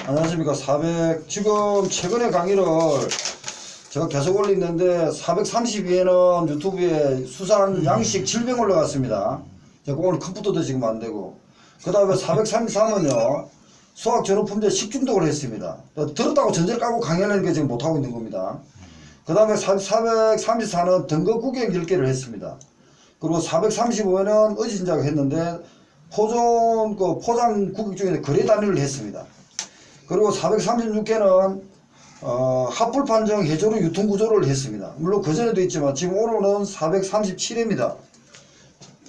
안녕하십니까. 지금 최근에 강의를 제가 계속 올리는데 432에는 유튜브에 수산 양식 질병 올라갔습니다. 제가 오늘 컴퓨터도 지금 안 되고, 그 다음에 433은요 수학 전후품제 식중독을 했습니다. 들었다고 전제를 까고 강의하는 게 지금 못하고 있는 겁니다. 그 다음에 434는 등급 구경 10개를 했습니다. 그리고 435에는 어진자가 했는데 포장 구경 중에 거래 단위를 했습니다. 그리고 436개는 합불 판정 해조류 유통 구조를 했습니다. 물론 그전에도 있지만 지금 오늘은 437회입니다.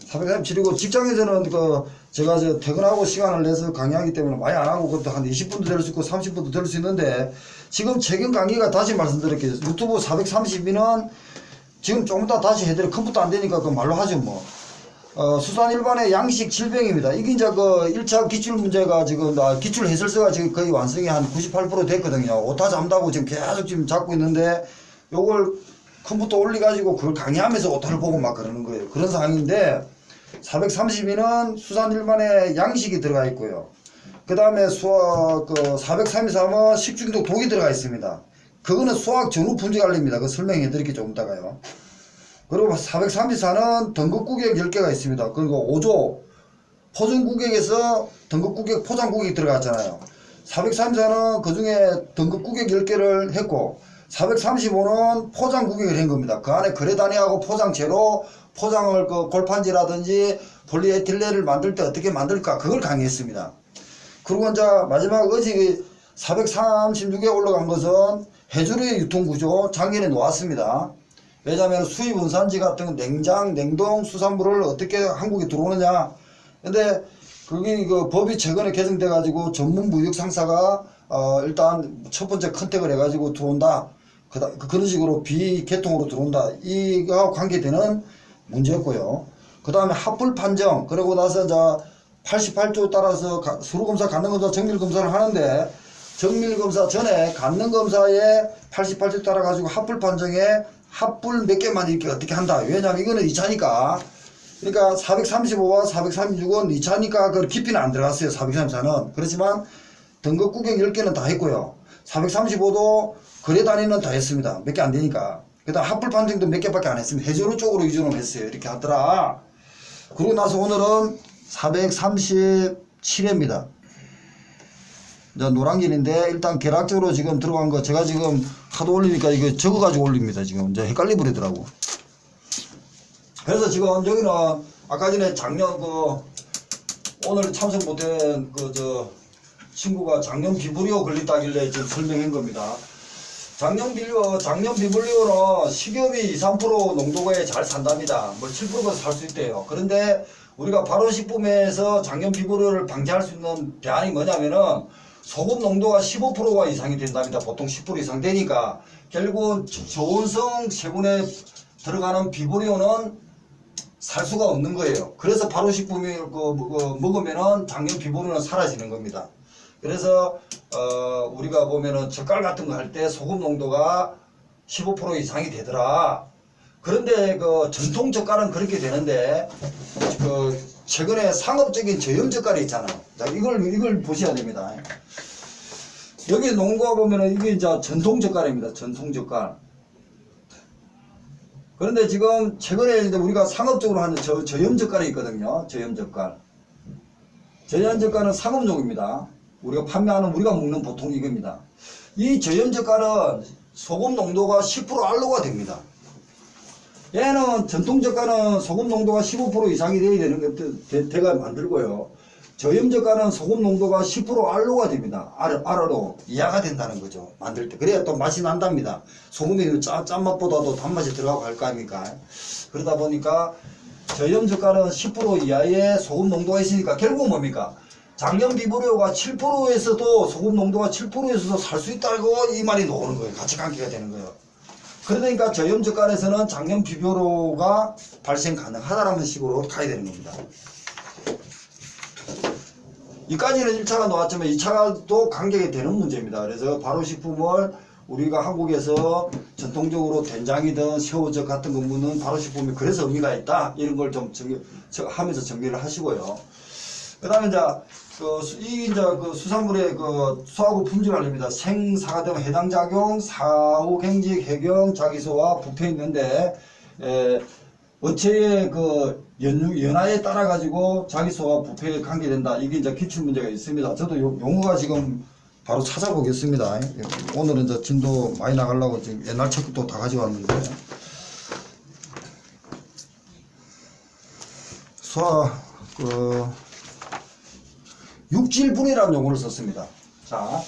437이고 직장에서는 제가 퇴근하고 시간을 내서 강의하기 때문에 많이 안 하고 그것도 한 20분도 될 수 있고 30분도 될 수 있는데, 지금 최근 강의가 다시 말씀드릴게요. 유튜브 432는 지금 조금 더 다시 해드려. 컴퓨터 안 되니까 그 말로 하죠 뭐. 수산 일반의 양식 질병입니다. 이게 이제 1차 기출 문제가 지금, 기출 해설서가 지금 거의 완성이 한 98% 됐거든요. 오타 잡다고 지금 계속 지금 잡고 있는데, 요걸 컴퓨터 올려가지고 그걸 강의하면서 오타를 보고 막 그러는 거예요. 그런 상황인데, 432는 수산 일반의 양식이 들어가 있고요. 그 다음에 433은 식중독 독이 들어가 있습니다. 그거는 수학 전후 품질 관리입니다. 그거 설명해 드릴게요. 조금 이따가요. 그리고 434는 등급 구격 10개가 있습니다. 그리고 5조 포장 구격에서 등급 구격 포장 구격이 들어갔잖아요. 434는 그 중에 등급 구격 10개를 했고, 435는 포장 구격을 한 겁니다. 그 안에 거래 단위하고 포장재로 포장을 골판지라든지 폴리에틸렌을 만들 때 어떻게 만들까, 그걸 강의했습니다. 그리고 이제 마지막 어제 436에 올라간 것은 해조류의 유통구조 작년에 놓았습니다. 왜냐하면 수입 원산지 같은 냉장, 냉동 수산물을 어떻게 한국에 들어오느냐. 근데 그게 법이 최근에 개정돼 가지고 전문 무역 상사가 일단 첫 번째 컨택을 해 가지고 들어온다. 그런 식으로 비계통으로 들어온다. 이거와 관계되는 문제였고요. 그 다음에 합불 판정, 그러고 나서 88조 따라서 수로검사, 간능검사, 정밀검사를 하는데, 정밀검사 전에 간능검사에 88조 따라 가지고 합불 판정에 합불 몇 개만 이렇게 어떻게 한다. 왜냐면 이거는 2차니까. 그러니까 435와 436은 2차니까 그 깊이는 안 들어갔어요. 434는. 그렇지만 등급 구경 10개는 다 했고요. 435도 거래 단위는 다 했습니다. 몇 개 안 되니까. 그 다음 합불 판정도 몇 개밖에 안 했습니다. 해조류 쪽으로 위주로 했어요. 이렇게 하더라. 그러고 나서 오늘은 437회입니다. 노란 길인데, 일단 계략적으로 지금 들어간 거 제가 지금 하도 올리니까 이거 적어가지고 올립니다. 지금 이제 헷갈리 버리더라고. 그래서 지금 여기는 아까 전에 작년 오늘 참석 못한 친구가 작년 비브리오 걸렸다길래 지금 설명한 겁니다. 작년 비브리오는 식염이 2, 3% 농도가에 잘 산답니다. 뭐 7%가 살 수 있대요. 그런데 우리가 발효식품에서 작년 비브리오를 방지할 수 있는 대안이 뭐냐면은 소금 농도가 15%가 이상이 된답니다. 보통 10% 이상 되니까 결국은 저온성 세균에 들어가는 비브리오는 살 수가 없는 거예요. 그래서 발효식품이 먹으면은 작년 비브리오는 사라지는 겁니다. 그래서 우리가 보면은 젓갈 같은 거 할 때 소금 농도가 15% 이상이 되더라. 그런데 전통 젓갈은 그렇게 되는데 최근에 상업적인 저염 젓갈이 있잖아요. 자, 이걸 보셔야 됩니다. 여기 농구가 보면은 이게 이제 전통 젓갈입니다. 전통 젓갈. 그런데 지금 최근에 이제 우리가 상업적으로 하는 저염 젓갈이 있거든요. 저염 젓갈. 저염 젓갈은 상업용입니다. 우리가 판매하는, 우리가 먹는 보통 이겁니다. 이 저염 젓갈은 소금 농도가 10% 알로가 됩니다. 얘는 전통 젓갈은 소금 농도가 15% 이상이 돼야 되는 것, 대가 만들고요. 저염 젓갈은 소금 농도가 10% 알로가 됩니다. 알로 이하가 된다는 거죠. 만들 때. 그래야 또 맛이 난답니다. 소금이 짠맛보다도 단맛이 들어가고 할 거 아닙니까? 그러다 보니까 저염 젓갈은 10% 이하의 소금 농도가 있으니까 결국은 뭡니까? 작년 비브리오가 7%에서도 소금 농도가 7%에서도 살 수 있다고 이 말이 나오는 거예요. 같이 관계가 되는 거예요. 그러니까 저염 젓갈에서는 작년 비브리오가 발생 가능하다라는 식으로 가야 되는 겁니다. 이까지는 1차가 나왔지만 2차도 관계가 되는 문제입니다. 그래서 발효식품을 우리가 한국에서 전통적으로 된장이든 새우젓 같은 거 묻는 발효식품이 그래서 의미가 있다. 이런 걸 좀 하면서 정리를 하시고요. 그 다음에 이제 이 이제 수산물의 수하고 품질 관리입니다. 생사가 되면 해당 작용, 사후 경직, 해경, 자기소와 부패 있는데 어체의 연하에 따라 가지고 자기소와 부패에 관계된다. 이게 이제 기출 문제가 있습니다. 저도 용어가 지금 바로 찾아보겠습니다. 오늘은 이제 진도 많이 나가려고 지금 옛날 책도 다 가져왔는데 육질분해라는 용어를 썼습니다. 자,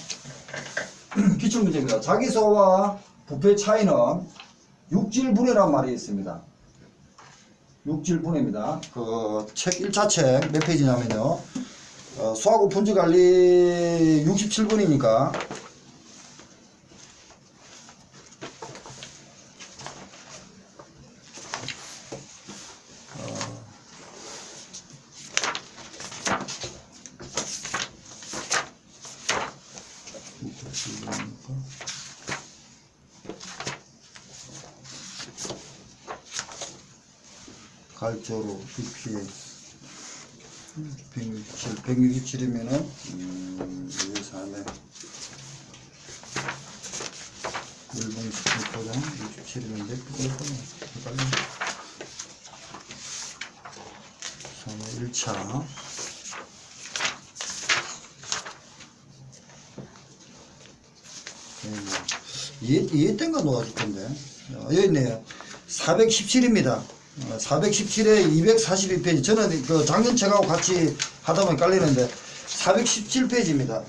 기출 문제입니다. 자기소와 부패 차이는 육질분해란 말이 있습니다. 육질분해입니다. 책 1차 책 몇 페이지냐면요. 수하고 품질 관리 67분이니까 갈조로 BPA 167이면은 2사네 1분 10포장 67이면 몇 헷갈려 3회 1차 이해된가 놓아줄 건데 여기 있네요. 417입니다. 417에 242페이지. 저는 작년 책하고 같이 하다 보니 깔리는데 417페이지입니다.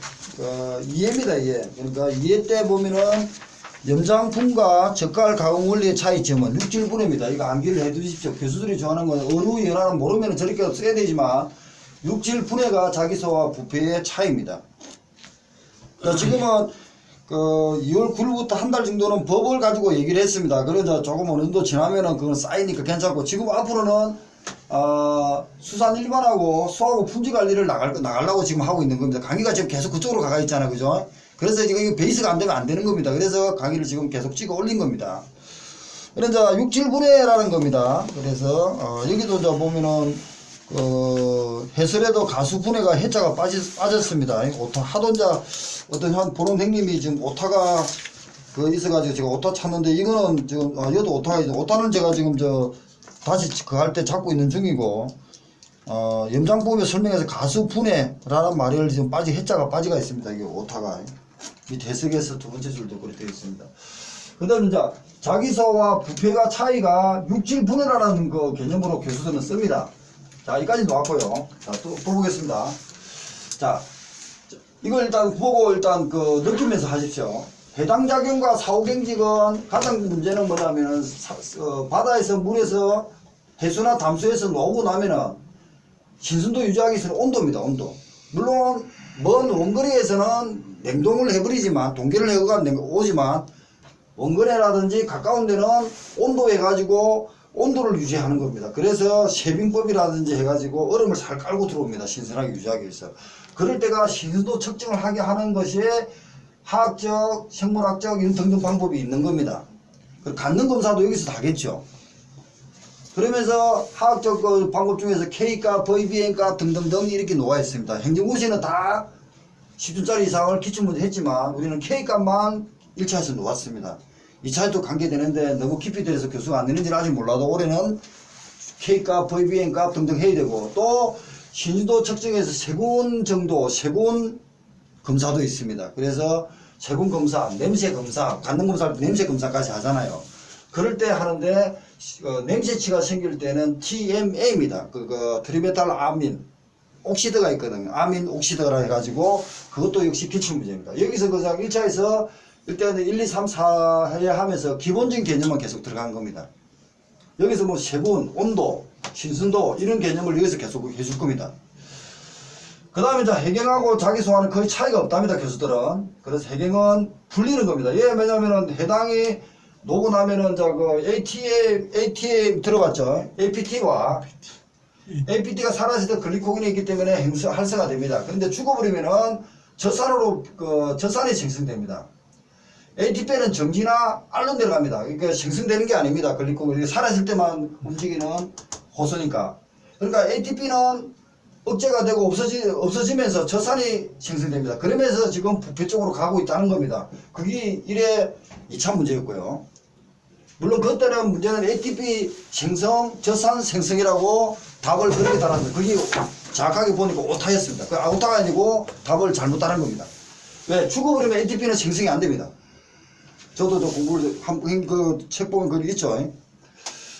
이해입니다. 이해. 그러니까 이해 때 보면은 염장품과 젓갈 가공 원리의 차이점은 육질분해입니다. 이거 암기를 해 두십시오. 교수들이 좋아하는 건 어느 연화는 모르면 저렇게 써야 되지만 육질분해가 자기소와 부패의 차이입니다. 지금은 2월 9일부터 한 달 정도는 법을 가지고 얘기를 했습니다. 그러자 조금 어느 정도 지나면은 그건 쌓이니까 괜찮고, 지금 앞으로는 수산 일반하고 수하고 품질 관리를 나가려고 지금 하고 있는 겁니다. 강의가 지금 계속 그쪽으로 가가 있잖아요. 그죠? 그래서 지금 이거 베이스가 안 되면 안 되는 겁니다. 그래서 강의를 지금 계속 찍어 올린 겁니다. 그래서 육질분해라는 겁니다. 그래서 여기도 이제 보면은 해설에도 가수분해가 해자가 빠졌습니다. 오타 하도 이제 어떤 한 보는 형님이 지금 오타가 있어가지고 제가 오타 찾는데, 이거는 지금 여도 오타가 있어. 오타는 제가 지금 다시 할 때 찾고 있는 중이고, 염장법에 설명해서 가수분해라는 말을 지금 해자가 빠지가 있습니다. 이게 오타가 밑에 해석에서 두 번째 줄도 그렇게 되어 있습니다. 그 다음에 이제 자기소와 부패가 차이가 육질분해라는 개념으로 교수들은 씁니다. 자, 여기까지 놓았고요. 자, 또 보겠습니다. 자, 이걸 일단 보고 느끼면서 하십시오. 해당 작용과 사후경직은 가장 문제는 뭐냐면은 바다에서 물에서 해수나 담수에서 나오고 나면은 신선도 유지하기 위해서는 온도입니다. 온도. 물론 먼 원거리에서는 냉동을 해버리지만, 동계를 해가 오지만 원거리라든지 가까운 데는 온도 해가지고 온도를 유지하는 겁니다. 그래서 쉐빙법이라든지 해가지고 얼음을 잘 깔고 들어옵니다. 신선하게 유지하기 위해서. 그럴 때가 신선도 측정을 하게 하는 것이 화학적, 생물학적 이런 등등 방법이 있는 겁니다. 갖는 검사도 여기서 다 하겠죠. 그러면서 화학적 방법 중에서 K값, VBN값 등등등 이렇게 놓아 있습니다. 행정고시는 다 10점짜리 이상을 기출문제 했지만 우리는 K값만 1차에서 놓았습니다. 2차에도 관계되는데 너무 깊이 들어서 교수가 안 되는지는 아직 몰라도 올해는 K값, VBN값 등등 해야 되고, 또 신선도 측정에서 세군 정도, 세군 검사도 있습니다. 그래서 세군 검사, 냄새 검사, 갖는 검사할 때 냄새 검사까지 하잖아요. 그럴 때 하는데 냄새치가 생길 때는 TMA입니다. 트리메탈 아민 옥시드가 있거든요. 아민 옥시드라 해가지고 그것도 역시 기출문제입니다. 여기서 그냥 1차에서 일단은 1, 2, 3, 4회 하면서 기본적인 개념만 계속 들어간 겁니다. 여기서 뭐 세분, 온도, 신선도 이런 개념을 여기서 계속 해줄 겁니다. 그 다음에 이제 해경하고 자기소와는 거의 차이가 없답니다. 교수들은. 그래서 해경은 풀리는 겁니다. 예, 왜냐면은 해당이 녹고 나면은 ATM 들어봤죠? APT와 APT가 사라질 때 글리코겐이 있기 때문에 활성화 됩니다. 그런데 죽어버리면은 젖산이 생성됩니다. ATP는 정지나 알로 내려갑니다. 그러니까 생성되는 게 아닙니다. 글리코겐이 사라질 때만 움직이는 호소니까. 그러니까 ATP는 억제가 되고 없어지면서 저산이 생성됩니다. 그러면서 지금 부패 쪽으로 가고 있다는 겁니다. 그게 2차 문제였고요. 물론 그때는 문제는 ATP 생성, 저산 생성이라고 답을 그렇게 달았는데 그게 정확하게 보니까 오타였습니다. 그 오타가 아니고 답을 잘못 달은 겁니다. 왜? 죽어버리면 ATP는 생성이 안 됩니다. 저도 저 공부를 그 책 보면 그게 있죠.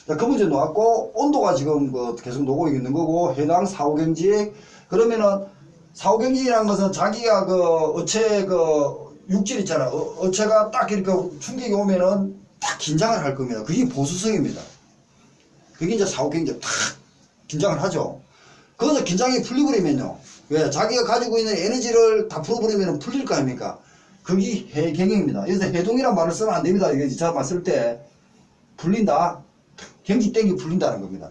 자, 그 문제 놓았고 온도가 지금 계속 녹고 있는 거고 해당 사후경직 그러면은 사후경직이라는 것은 자기가 어체 육질 있잖아. 어체가 딱 이렇게 충격이 오면은 딱 긴장을 할 겁니다. 그게 보수성입니다. 그게 이제 사후경직 탁 긴장을 하죠. 거기서 긴장이 풀려버리면요. 왜? 자기가 가지고 있는 에너지를 다 풀어버리면 풀릴 거 아닙니까? 그게 해경입니다. 여기서 해동이란 말을 쓰면 안 됩니다. 이게 제가 봤을 때 풀린다. 경직 땡기 풀린다는 겁니다.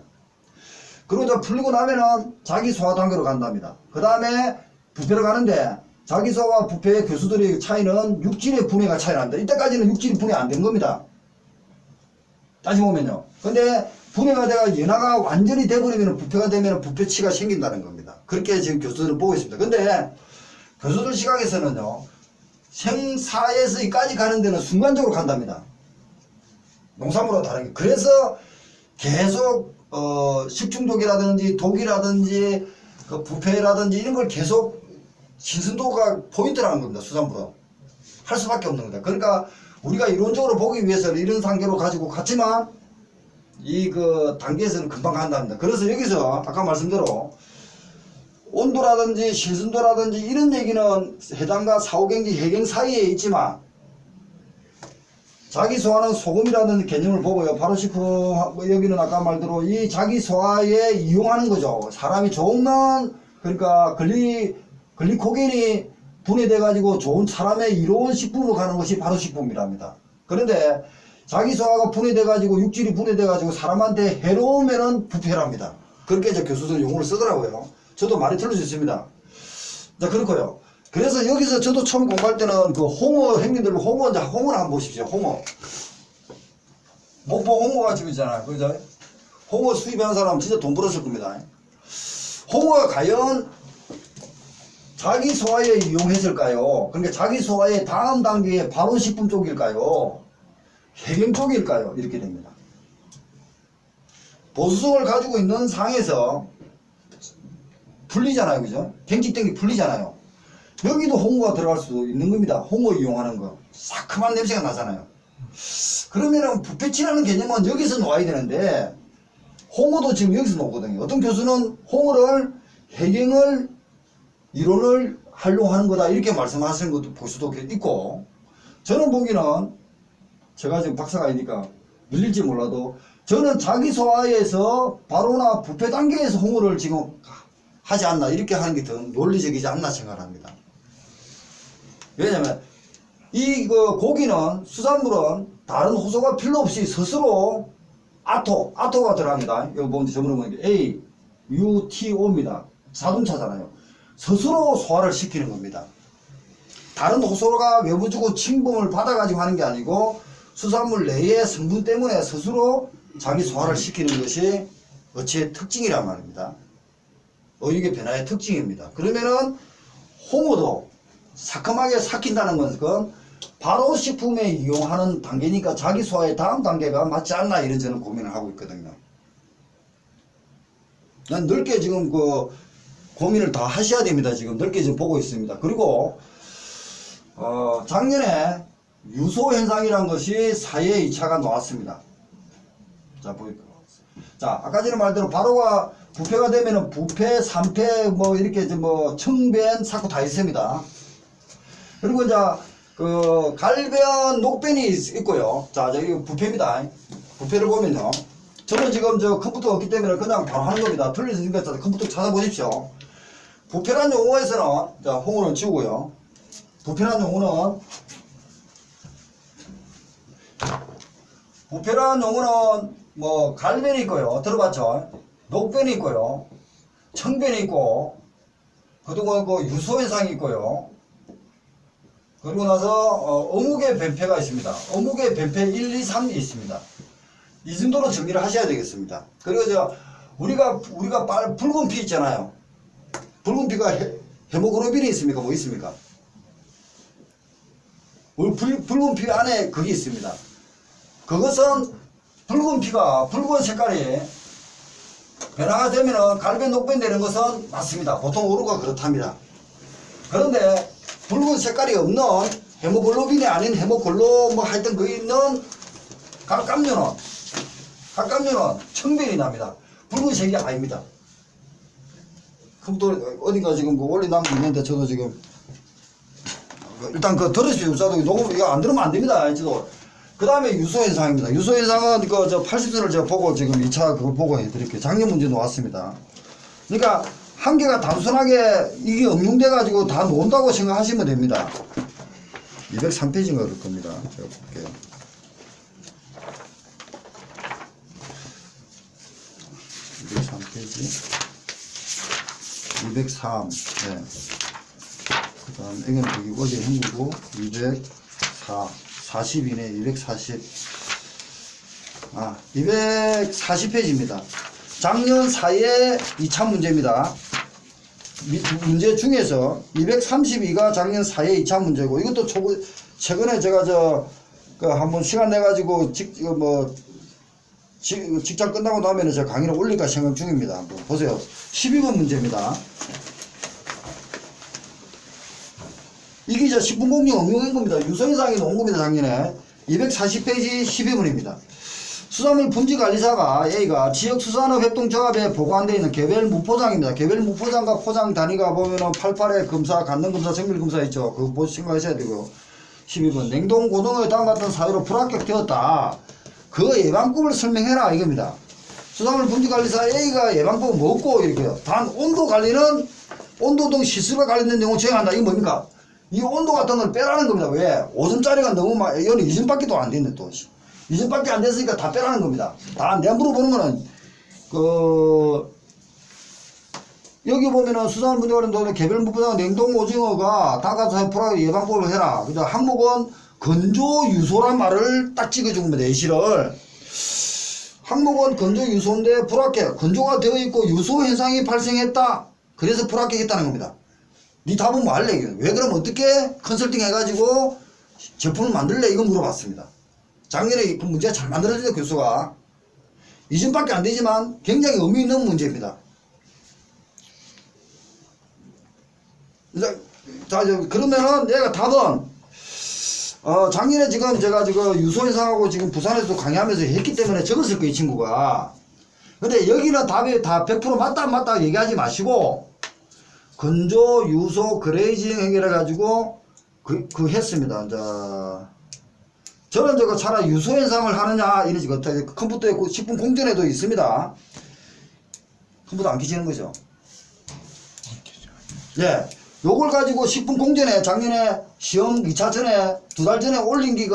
그리고 이제 풀리고 나면은 자기 소화 단계로 간답니다. 그 다음에 부패로 가는데 자기 소화와 부패의 교수들의 차이는 육질의 분해가 차이 난다. 이때까지는 육질이 분해 안 된 겁니다. 따지보면요. 근데 분해가 돼가 연화가 완전히 돼버리면 부패가 되면 부패치가 생긴다는 겁니다. 그렇게 지금 교수들은 보고 있습니다. 근데 교수들 시각에서는요. 생사에서까지 가는 데는 순간적으로 간답니다. 농산물과 다르게. 그래서 계속 식중독이라든지 독이라든지 그 부패라든지 이런 걸 계속 신선도가 포인트라는 겁니다. 수산물은 할 수밖에 없는 겁니다. 그러니까 우리가 이론적으로 보기 위해서는 이런 상태로 가지고 갔지만 이 단계에서는 금방 간답니다. 그래서 여기서 아까 말씀대로 온도라든지 신선도라든지 이런 얘기는 해당과 사후경직 해경 사이에 있지만 자기 소화는 소금이라는 개념을 보고요. 바로시프 여기는 아까 말대로 이 자기 소화에 이용하는 거죠. 사람이 좋으면 그러니까 글리코겐이 분해돼 가지고 좋은 사람의 이로운 식품으로 가는 것이 바로식품이랍니다. 그런데 자기 소화가 분해돼 가지고 육질이 분해돼 가지고 사람한테 해로우면은 부패랍니다. 그렇게 이제 교수들 용어를 쓰더라고요. 저도 많이 틀릴 수 있습니다. 자, 그렇고요. 그래서 여기서 저도 처음 공부할 때는 홍어 형님들 홍어를 한번 보십시오. 홍어. 목포 홍어가 지금 있잖아요. 그죠? 홍어 수입하는 사람 진짜 돈 벌었을 겁니다. 홍어가 과연 자기 소화에 이용했을까요? 그러니까 자기 소화의 다음 단계에 바로 식품 쪽일까요? 해경 쪽일까요? 이렇게 됩니다. 보수성을 가지고 있는 상에서 풀리잖아요. 그죠? 경직등이 풀리잖아요. 여기도 홍어가 들어갈 수도 있는 겁니다. 홍어 이용하는 거. 새콤한 냄새가 나잖아요. 그러면은 부패치라는 개념은 여기서 놓아야 되는데 홍어도 지금 여기서 놓거든요. 어떤 교수는 홍어를 해경을 이론을 활용하는 거다 이렇게 말씀하시는 것도 볼 수도 있고 저는 보기는 제가 지금 박사가 아니니까 밀릴지 몰라도 저는 자기 소화에서 바로나 부패 단계에서 홍어를 지금 하지 않나 이렇게 하는 게 더 논리적이지 않나 생각합니다. 왜냐면 이 고기는 수산물은 다른 호소가 필요 없이 스스로 아토가 들어갑니다. 여기 보면 저번에 보니까 A, U, T, O입니다. 자동차잖아요. 스스로 소화를 시키는 겁니다. 다른 호소가 외부 주고 침범을 받아가지고 하는 게 아니고 수산물 내의 성분 때문에 스스로 자기 소화를 시키는 것이 어치의 특징이란 말입니다. 어육의 변화의 특징입니다. 그러면은 홍어도 새콤하게 삭힌다는 것은 바로 식품에 이용하는 단계니까 자기 소화의 다음 단계가 맞지 않나 이런 저는 고민을 하고 있거든요. 난 넓게 지금 고민을 다 하셔야 됩니다. 지금 넓게 지금 보고 있습니다. 그리고 작년에 유소 현상이라는 것이 사회 2차가 나왔습니다. 자, 자, 아까 전에 말대로 바로가 부패가 되면은 부패, 산패, 이렇게 청변, 사고 다 있습니다. 그리고 이제 갈변, 녹변이 있고요. 자, 저기 부패입니다. 부패를 보면요. 저는 지금 컴퓨터가 없기 때문에 그냥 바로 하는 겁니다. 틀리니까 컴퓨터 찾아보십시오. 부패란 용어에서는, 자, 홍어는 지우고요. 부패란 용어는 갈변이 있고요. 들어봤죠? 녹변이 있고요. 청변이 있고, 그동안 유소현상이 있고요. 그리고 나서, 어묵의 변폐가 있습니다. 어묵의 변폐 1, 2, 3이 있습니다. 이 정도로 정리를 하셔야 되겠습니다. 그리고 우리가 붉은 피 있잖아요. 붉은 피가 헤모글로빈이 있습니까? 뭐 있습니까? 우리 붉은 피 안에 그게 있습니다. 그것은 붉은 피가 붉은 색깔이 변화가 되면은 갈변 녹변 되는 것은 맞습니다. 보통 오류가 그렇답니다. 그런데 붉은 색깔이 없는 헤모글로빈이 아닌 헤모글로 뭐 하여튼 그 있는 각감류는 청변이 납니다. 붉은색이 아닙니다. 컴퓨터 어딘가 지금 그 원리 남고 있는데 저도 지금 일단 그 들으십시오. 저도 녹음 이거 안 들으면 안 됩니다. 저도. 그 다음에 유소현상입니다. 유소현상은 그 저 80선을 제가 보고 지금 2차 그걸 보고 해드릴게요. 작년 문제 나왔습니다. 그러니까 한계가 단순하게 이게 응용돼 가지고 다 논다고 생각하시면 됩니다. 203페이지인가 그럴 겁니다. 제가 볼게요. 203페이지 203 네. 그 다음 이건 여기 어제 행구고 204 40이네 240 240페이지입니다. 작년 4회 2차 문제입니다. 문제 중에서 232가 작년 4회 2차 문제고 이것도 최근에 제가 한번 시간 내가지고 직장 끝나고 나면 제가 강의를 올릴까 생각 중입니다. 한번 보세요. 12번 문제입니다. 이게 저 식품공정 응용인 겁니다. 유서현상이 나온 겁니다. 작년에 240페이지 12번입니다. 수산물 분지관리사가 A가 지역수산업협동조합에 보관되어 있는 개별 무포장입니다. 개별 무포장과 포장 단위가 보면은 88에 검사, 간능검사, 정밀검사 있죠. 그거 보시 생각하셔야 되고요. 12번 냉동 고등어에 다음 같은 사유로 불합격되었다. 그 예방법을 설명해라 이겁니다. 수산물 분지관리사 A가 예방법을 먹고 이렇게요. 단 온도 관리는 온도 등 시설과 관련된 내용을 정한다. 이게 뭡니까? 이 온도 같은 걸 빼라는 겁니다. 왜? 5점짜리가 너무 이거는 2점밖에 안 됐네 또. 2점밖에 안 됐으니까 다 빼라는 겁니다. 다 내가 물어보는 거는 여기 보면은 수산물 분지관리사 개별 무포장 냉동 오징어가 다가서 불합격 예방법을 해라. 그죠? 항목은 건조 유소란 말을 딱 찍어준 겁니다. 예시를. 항목은 건조 유소인데 불합격. 건조가 되어 있고 유소 현상이 발생했다. 그래서 불합격했다는 겁니다. 니 답은 뭐 할래? 왜 그럼 어떻게 컨설팅 해가지고 제품을 만들래? 이거 물어봤습니다. 작년에 그 문제가 잘 만들어졌죠, 교수가. 2점밖에 안 되지만 굉장히 의미 있는 문제입니다. 자, 그러면은 내가 답은, 작년에 지금 제가 유소현상하고 지금 부산에서도 강의하면서 했기 때문에 적었을 거예요, 이 친구가. 근데 여기는 답이 다 100% 맞다, 안 맞다 얘기하지 마시고, 건조, 유소, 그레이징 해결해가지고, 했습니다. 자, 저는 차라리 유소현상을 하느냐, 이러지, 컴퓨터에 식품 공전에도 있습니다. 컴퓨터 안 켜지는 거죠. 예. 요걸 가지고 식품 공전에 작년에 시험 2차 전에 2달 전에 올린 게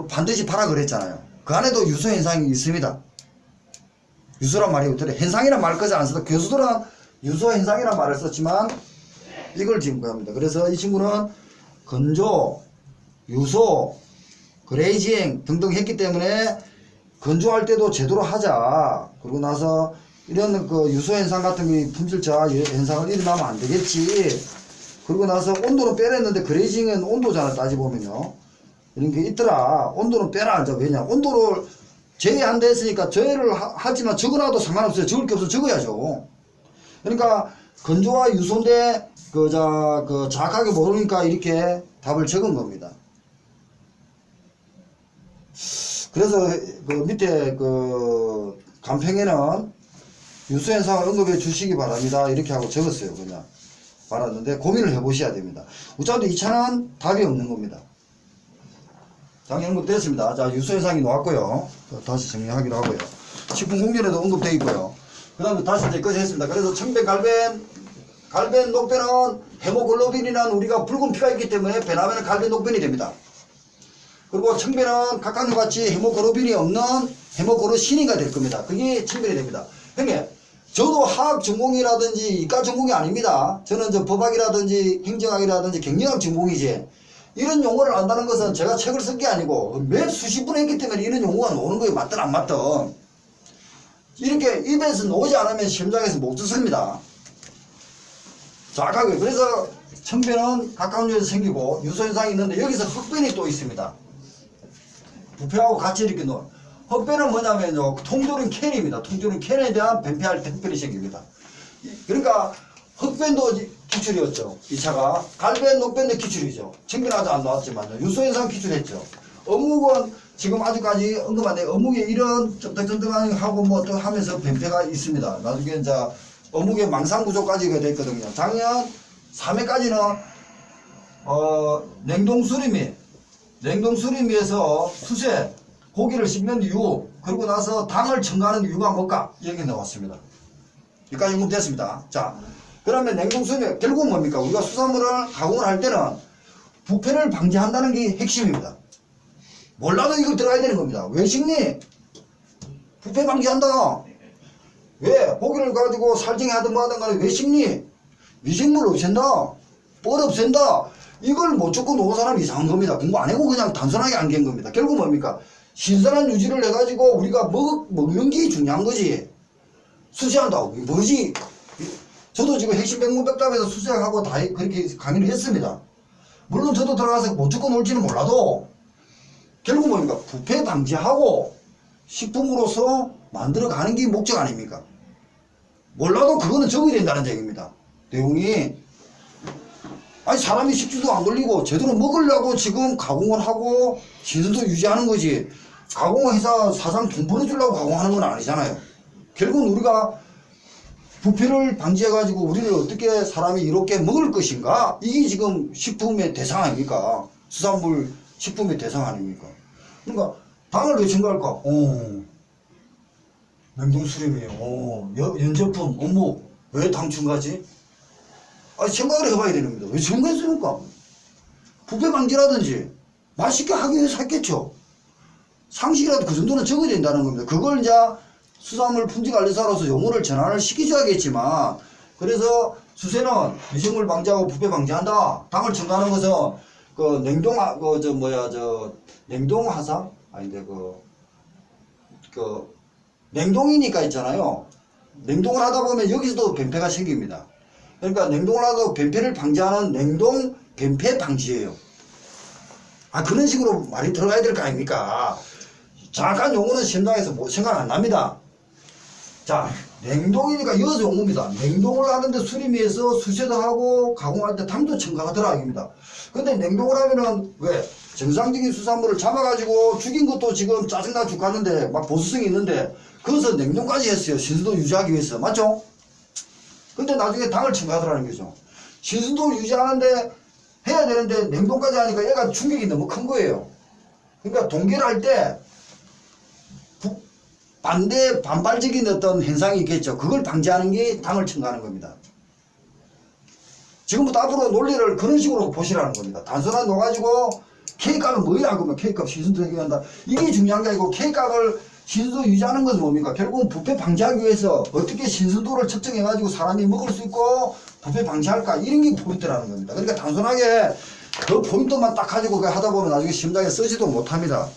반드시 봐라 그랬잖아요. 그 안에도 유소 현상이 있습니다. 유소란 말이 어떻게 현상이란 말까지 안 써도 교수들은 유소 현상이란 말을 썼지만 이걸 지금 구합니다. 그래서 이 친구는 건조, 유소, 그레이징 등등 했기 때문에 건조할 때도 제대로 하자. 그러고 나서 이런 유소 현상 같은 게 품질자 현상을 일어나면 안 되겠지. 그러고 나서 온도는 빼랬는데 그레이징은 온도잖아 따지보면요. 이런 게 있더라. 온도는 빼라. 왜냐? 온도를 제외한다 했으니까 제외를 하지만 적어놔도 상관없어요. 적을 게 없어 적어야죠. 그러니까 건조와 유소인데 정확하게 모르니까 이렇게 답을 적은 겁니다. 그래서 밑에 간평에는 유소현상을 언급해 주시기 바랍니다. 이렇게 하고 적었어요. 그냥 말았는데 고민을 해보셔야 됩니다. 어차피 2차는 답이 없는 겁니다. 작년 언급됐습니다. 자, 유소현상이 나왔고요. 다시 정리하기로 하고요. 식품 공전에도 언급되어 있고요. 그 다음에 다시 이제 끝이 했습니다. 그래서 청변, 갈변, 녹변은 헤모글로빈이라는 우리가 붉은 피가 있기 때문에 변하면 갈변, 녹변이 됩니다. 그리고 청변은 각각류 같이 헤모글로빈이 없는 헤모글로신이가 될 겁니다. 그게 청변이 됩니다. 형님, 저도 화학 전공이라든지 이과 전공이 아닙니다. 저는 법학이라든지 행정학이라든지 경영학 전공이지. 이런 용어를 안다는 것은 제가 책을 쓴 게 아니고 몇 수십 분 했기 때문에 이런 용어가 나오는 거예요. 맞든 안 맞든. 이렇게 입에서 나오지 않으면 시험장에서 못 듣습니다. 정확하게. 그래서 청변은 가까운 데서 생기고 유소현상이 있는데 여기서 흑변이 또 있습니다. 부패하고 같이 이렇게 놓은. 흑변은 뭐냐면요. 통조림 캔입니다. 통조림 캔에 대한 변폐할 때 흑변이 생깁니다. 그러니까 흑변도 기출이었죠. 이 차가. 갈변, 녹변도 기출이죠. 청변 아직 안 나왔지만요. 유소현상 기출했죠. 어묵은 지금 아직까지 언급한데 어묵에 이런 쫀득쫀득하고 뭐 또 하면서 변폐가 있습니다. 나중에 이제 어묵의 망상구조까지가 됐거든요. 작년 3회까지는 냉동수림에서 수세 고기를 씹는 이유 그리고 나서 당을 첨가하는 이유가 뭘까? 여기 나왔습니다. 여기까지 언급됐습니다. 자, 그러면 냉동수림 결국은 뭡니까? 우리가 수산물을 가공을 할 때는 부패를 방지한다는 게 핵심입니다. 몰라도 이걸 들어가야 되는 겁니다. 왜 식니? 부패 방지한다. 왜? 고기를 가지고 살증이 하든 뭐 하든 간에 왜 식니? 미생물 없앤다. 뻘 없앤다. 이걸 못 듣고 놓은 사람이 이상한 겁니다. 공부 안 하고 그냥 단순하게 안갠 겁니다. 결국 뭡니까? 신선한 유지를 해가지고 우리가 먹는 게 중요한 거지. 수세한다고. 뭐지? 저도 지금 핵심 백문백답에서 수세하고 다 그렇게 강의를 했습니다. 물론 저도 들어가서 못 듣고 놀지는 몰라도 결국 뭡니까? 부패 방지하고 식품으로서 만들어가는 게 목적 아닙니까? 몰라도 그거는 적어야 된다는 얘기입니다. 내용이. 아니 사람이 식중독 안 걸리고 제대로 먹으려고 지금 가공을 하고 신선도 유지하는 거지. 가공회사 사장 돈 벌어주려고 가공하는 건 아니잖아요. 결국은 우리가 부패를 방지해가지고 우리를 어떻게 사람이 이롭게 먹을 것인가? 이게 지금 식품의 대상 아닙니까? 수산물 식품의 대상 아닙니까? 그러니까 당을 왜 첨가할까? 냉동수림이에요. 연제품, 어묵. 왜 당 첨가지? 아니 생각을 해봐야 되는 겁니다. 왜 첨가했습니까? 부패 방지라든지 맛있게 하기 위해서 했겠죠. 상식이라도 그 정도는 적어야 된다는 겁니다. 그걸 이제 수산물 품질관리사로서 용어를 전환을 시키줘야겠지만 그래서 수세는 미생물 방지하고 부패 방지한다. 당을 첨가하는 것은 그 냉동화사? 아닌데 냉동이니까 있잖아요. 냉동을 하다 보면 여기서도 변폐가 생깁니다. 그러니까 냉동을 하다 변폐를 방지하는 냉동 변폐 방지예요. 그런 식으로 말이 들어가야 될 거 아닙니까? 정확한 용어는 시험장에서 뭐 생각 안 납니다. 자, 냉동이니까 이어서 용어입니다. 냉동을 하는데 수림위해서 수세도 하고 가공할 때 당도 첨가하더라 입니다. 근데 냉동을 하면은 왜? 정상적인 수산물을 잡아가지고 죽인 것도 지금 짜증나 죽겠는데 막 보수성이 있는데 그것을 냉동까지 했어요. 신선도 유지하기 위해서. 맞죠? 근데 나중에 당을 첨가하더라는 거죠. 신선도 유지하는데 해야 되는데 냉동까지 하니까 얘가 충격이 너무 큰 거예요. 그러니까 동계를 할 때 반발적인 어떤 현상이 있겠죠. 그걸 방지하는 게 당을 첨가하는 겁니다. 지금부터 앞으로 논리를 그런 식으로 보시라는 겁니다. 단순한 놓가지고 K값은 뭐야? 그러면 K값 신선도 해결한다. 이게 중요한 게 아니고 K값을 신선도 유지하는 것은 뭡니까? 결국은 부패 방지하기 위해서 어떻게 신선도를 측정해가지고 사람이 먹을 수 있고 부패 방지할까? 이런 게 포인트라는 겁니다. 그러니까 단순하게 그 포인트만 딱 가지고 하다 보면 나중에 시험장에 쓰지도 못합니다.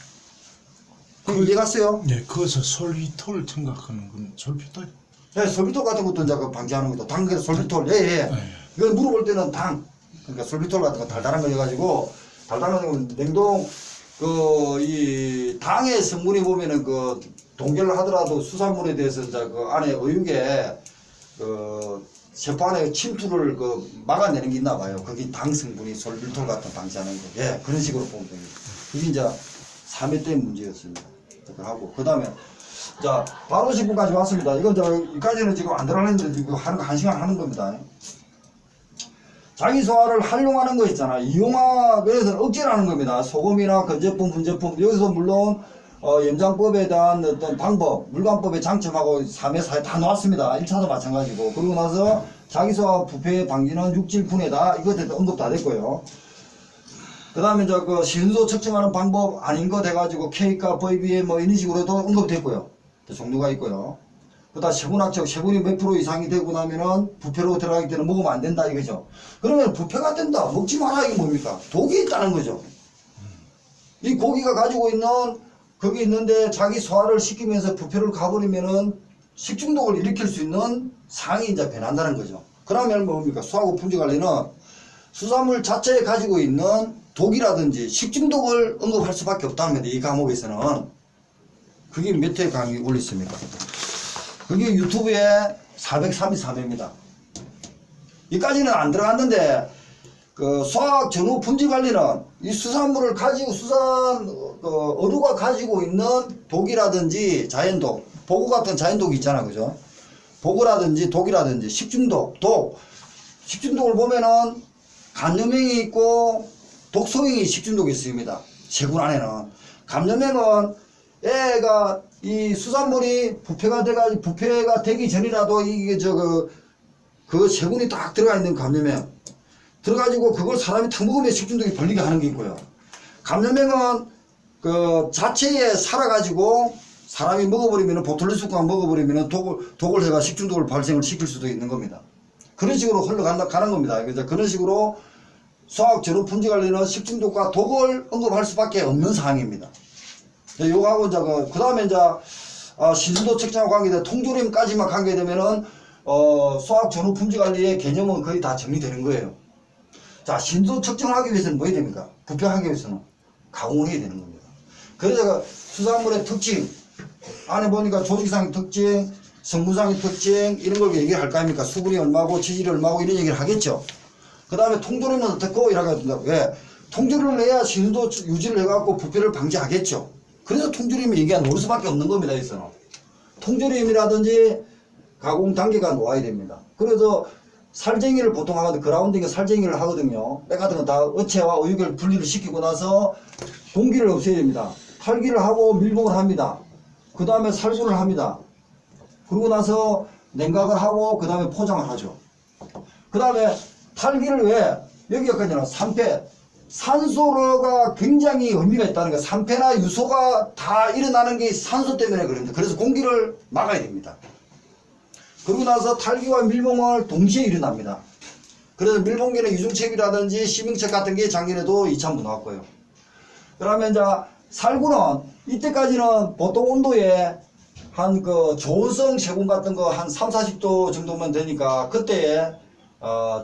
이해 갔어요? 네, 거기서 솔비톨 생각하는 건 솔비톨? 네, 솔비톨 같은 것도 이제 그 방지하는 거죠. 당근에 솔비톨. 예. 이걸 물어볼 때는 당. 그러니까 솔비톨 같은 거 달달한 거 해가지고, 달달한 거 냉동, 이 당의 성분이 보면은 동결을 하더라도 수산물에 대해서 이제 그 안에 어육에 세포 안에 침투를 막아내는 게 있나 봐요. 그게 당 성분이 솔비톨 같은 방지하는 거. 예, 그런 식으로 보면 됩니다. 그게 이제 3회 때 문제였습니다. 하고 그 다음에 자 바로 10분까지 왔습니다. 이건 여기까지는 지금 안 들어가는데 이거 하는 거 1시간 하는 겁니다. 자기 소화를 활용하는 거 있잖아. 이용화 그래서 억제라는 겁니다. 소금이나 건제품, 분제품 여기서 물론 염장법에 대한 어떤 방법, 물관법의 장점하고 3회, 4회 다 나왔습니다. 1차도 마찬가지고 그리고 나서 자기 소화 부패 방지는 육질분해다. 이것도 언급 다 됐고요. 그 다음에 이제 신선도 측정하는 방법 아닌 거 돼가지고 K값, VBM 뭐 이런 식으로도 언급됐고요. 종류가 있고요. 그 다음 세분학적, 세분이 몇 프로 이상이 되고 나면은 부패로 들어가기 때문에 먹으면 안 된다 이거죠. 그러면 부패가 된다. 먹지 마라 이게 뭡니까? 독이 있다는 거죠. 이 고기가 가지고 있는, 거기 있는데 자기 소화를 시키면서 부패를 가버리면은 식중독을 일으킬 수 있는 상이 이제 변한다는 거죠. 그러면 뭡니까? 수하고 품질관리는 수산물 자체에 가지고 있는 독이라든지 식중독을 언급할 수밖에 없다는 겁니다. 이 과목에서는. 그게 몇 회 강의 올렸습니까? 그게 유튜브에 433회입니다. 여기까지는 안 들어갔는데 그 수학 전후 품질 관리는 이 수산물을 가지고 어류가 가지고 있는 독이라든지 자연독, 보고 같은 자연독이 있잖아, 그죠? 보고라든지 독이라든지 식중독, 식중독을 보면은 감염행이 있고 독소행이 식중독이 있습니다. 세군 안에는 감염행은 애가 이 수산물이 부패가 되기 전이라도 이게 그 세군이 딱 들어가 있는 감염행 들어가지고 그걸 사람이 탁 먹으면 식중독이 벌리게 하는 게 있고요. 감염행은 그 자체에 살아가지고 사람이 먹어버리면 보툴리스크만 먹어버리면 독을 해가 식중독을 발생을 시킬 수도 있는 겁니다. 그런 식으로 흘러가는 겁니다. 그래서 그런 식으로 수학 전후 품질 관리는 식중독과 독을 언급할 수밖에 없는 사항입니다. 요거하고 이제 그 다음에 이제 신선도 측정과 관계된 통조림까지만 관계되면은 수학 전후 품질 관리의 개념은 거의 다 정리되는 거예요. 자, 신선도 측정하기 위해서는 뭐 해야 됩니까? 부표하기 위해서는 가공을 해야 되는 겁니다. 그래서 수산물의 특징 안에 보니까 조직상의 특징, 성분상의 특징 이런 걸 얘기를 할 거 아닙니까? 수분이 얼마고 지질이 얼마고 이런 얘기를 하겠죠. 그 다음에 통조림은 어떻고 이라고 합니다. 왜? 통조림을 해야 신선도 유지를 해갖고 부패를 방지하겠죠. 그래서 통조림이 얘기가 놓을 수밖에 없는 겁니다. 여기서는 통조림이라든지 가공 단계가 놓아야 됩니다. 그래서 살쟁이를 보통 하거든요. 그라운딩에 살쟁이를 하거든요. 백 같은 건 다 어체와 어육을 분리를 시키고 나서 공기를 없애야 됩니다. 탈기를 하고 밀봉을 합니다. 그 다음에 살구를 합니다. 그러고 나서 냉각을 하고 그 다음에 포장을 하죠. 그 다음에 탈기를 왜 여기까지는 산패 산소가 굉장히 의미가 있다는 거예요. 산패나 유소가 다 일어나는 게 산소 때문에 그럽니다. 그래서 공기를 막아야 됩니다. 그러고 나서 탈기와 밀봉을 동시에 일어납니다. 그래서 밀봉기는 유중책이라든지 시명책 같은 게 작년에도 2,000부 나왔고요. 그러면 이제 살구는 이때까지는 보통 온도에 한 그 저온성 세공 같은 거 한 3, 40도 정도면 되니까 그때에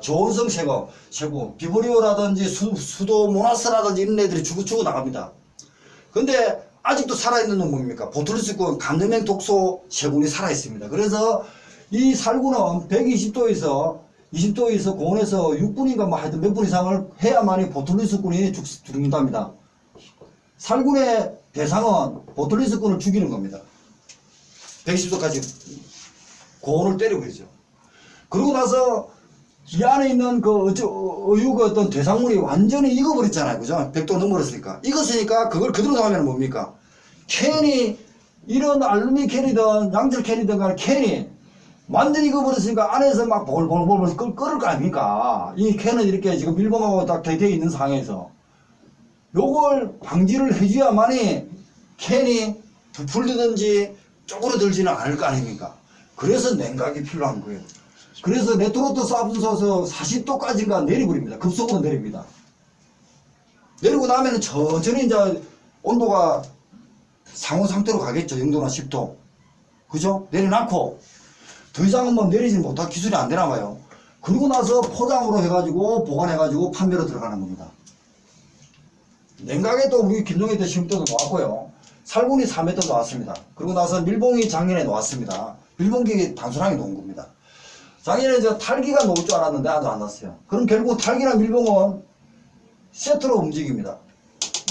저온성 세공 비브리오라든지 수도모나스라든지 이런 애들이 죽어 나갑니다. 근데 아직도 살아있는 건 뭡니까? 보툴리스크 감염행 독소 세군이 살아있습니다. 그래서 이 살구는 120도에서 20도에서 고온에서 6분인가 뭐 하여튼 몇 분 이상을 해야만이 보툴리스크군이 죽는답니다. 살군의 대상은 보툴리스크군을 죽이는 겁니다. 120도까지 고온을 때리고 있죠. 그러고 나서 이 안에 있는 그 어유가 어떤 대상물이 완전히 익어버렸잖아요. 그죠? 100도 넘어버렸으니까. 익었으니까 그걸 그대로 나오면 뭡니까? 캔이, 이런 알루미늄 캔이든 양철 캔이든 간에 캔이 완전히 익어버렸으니까 안에서 막 볼볼볼볼 끓을 거 아닙니까? 이 캔은 이렇게 지금 밀봉하고 딱 되어 있는 상황에서 요걸 방지를 해줘야만이 캔이 부풀리든지 쪼그러들지는 않을 거 아닙니까? 그래서 냉각이 필요한 거예요. 그래서 레토르트 쌉소서 40도까지가 내려버립니다. 급속으로 내립니다. 내리고 나면 천천히 이제 온도가 상온 상태로 가겠죠. 0도나 10도. 그죠? 내려놓고 더 이상은 뭐 내리지 못할 기술이 안 되나 봐요. 그러고 나서 포장으로 해가지고 보관해가지고 판매로 들어가는 겁니다. 냉각에 또 우리 김동희 때 시험 때도 나왔고요. 살군이 3m 나왔습니다. 그러고 나서 밀봉이 작년에 나왔습니다. 밀봉기 단순하게 놓은 겁니다. 작년에 이제 탈기가 놓을 줄 알았는데 아직 안 났어요. 그럼 결국 탈기랑 밀봉은 세트로 움직입니다.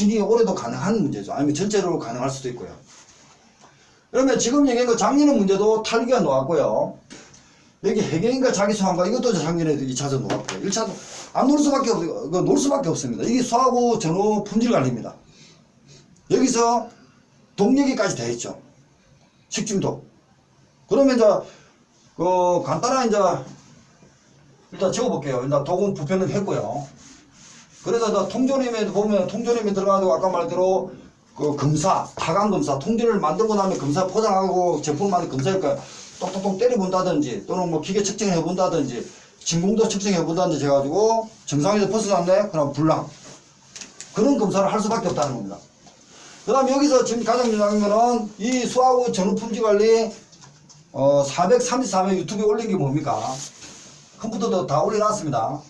이게 올해도 가능한 문제죠. 아니면 전체로 가능할 수도 있고요. 그러면 지금 얘기한 거 작년의 문제도 탈기가 나왔고요. 여기 해경인가 자기소환과 이것도 작년에 2차전 나왔고요. 1차전 안 놓을 수밖에 놓을 수밖에 없습니다. 이게 수하고 전후 품질 관리입니다. 여기서 독얘기까지 돼 있죠. 식중독. 그러면 이제 간단한 이제 일단 적어볼게요. 일단 독은 부패는 했고요. 그래서 이제 통조림에 보면 통조림에 들어가고 아까 말대로 그 검사, 타강 검사, 통조림을 만들고 나면 검사 포장하고 제품을 만들 검사니까 똑똑똑 때려본다든지 또는 뭐 기계 측정해 본다든지 진공도 측정해 본다든지 해가지고 정상에서 벗어났네? 그럼 불량. 그런 검사를 할 수밖에 없다는 겁니다. 그 다음에 여기서 지금 가장 중요한 거는 이 수하고 전후 품질 관리 433회 유튜브에 올린 게 뭡니까? 컴퓨터도 다 올려놨습니다.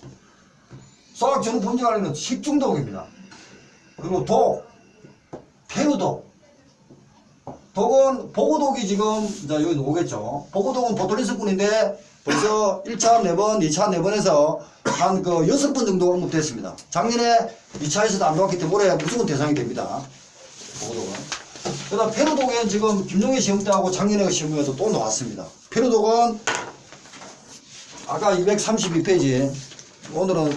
소화기 전후 품질 관리는 식중독입니다. 그리고 독, 폐유독. 독은 보고독이 지금 자 여기 오겠죠. 보고독은 보톨리스뿐인데 벌써 1차 4번, 2차 4번에서 한 그 6번 정도 언급됐습니다. 작년에 2차에서도 안 나왔기 때문에 올해 무조건 대상이 됩니다. 보고독은. 그 다음 페루독은 지금 김용희 시험 때하고 작년에 시험에도 또 나왔습니다. 페루독은 아까 232페이지 오늘은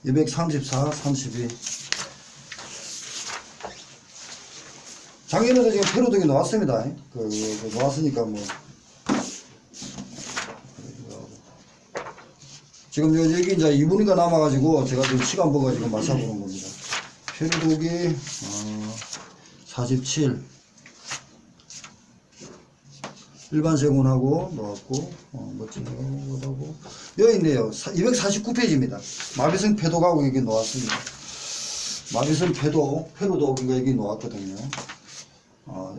234, 32. 작년에도 지금 페루독이 나왔습니다. 나왔으니까 뭐. 지금 여기 이제 2분이가 남아가지고 제가 지금 시간 보고 지금 맞춰보는 겁니다. 페루독이 47. 일반 세군하고 넣었고 멋진 거하고 여기 있네요. 249페이지입니다. 마비성 폐독하고 여기 놓았습니다. 마비성 폐독, 페루독인가 여기 놓았거든요.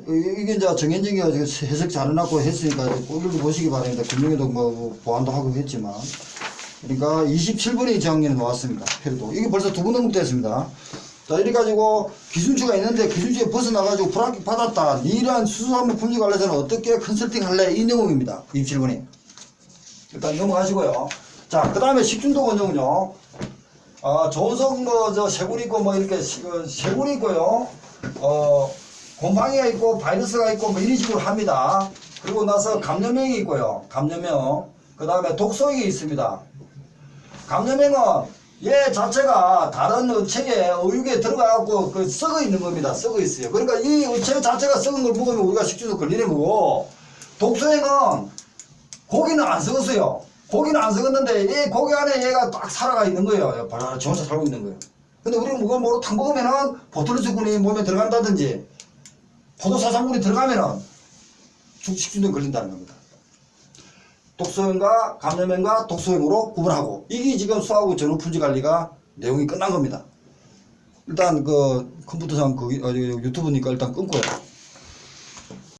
이게 이제 정현정이가 해석 잘 해놨고 했으니까 꼭 읽어보시기 바랍니다. 금융에도 뭐 보완도 하고 했지만. 그러니까 27번이 작년에 나왔습니다. 페루독. 이게 벌써 2번 언급됐습니다. 자, 이래가지고 기준치가 있는데 기준치에 벗어나가지고 불합격 받았다. 이러한 수수산물 품질 관련해서는 어떻게 컨설팅 할래? 이 내용입니다. 27번이. 일단 넘어가시고요. 자, 그 다음에 식중독 원정은요. 좋은성 세균이 있고 뭐 이렇게 세균이 있고요. 곰팡이가 있고 바이러스가 있고 뭐 이런 식으로 합니다. 그리고 나서 감염형이 있고요. 감염형. 그 다음에 독소액이 있습니다. 감염형은 얘 자체가 다른 어체에 어육에 들어가갖고 썩어 있는 겁니다. 썩어 있어요. 그러니까 이 어체 자체가 썩은 걸 먹으면 우리가 식중독 걸리는 거고, 독소액은 고기는 안 썩었어요. 고기는 안 썩었는데 이 고기 안에 얘가 딱 살아가 있는 거예요. 바로 지 혼자 살고 있는 거예요. 근데 우리가 그걸 모르고 탁 먹으면은 보톨리스군이 몸에 들어간다든지 포도사상군이 들어가면은 식중독 걸린다는 겁니다. 독소형과 감염형과 독소형으로 구분하고, 이게 지금 수하고 전후 품질 관리가 내용이 끝난 겁니다. 일단 컴퓨터상 유튜브니까 일단 끊고요.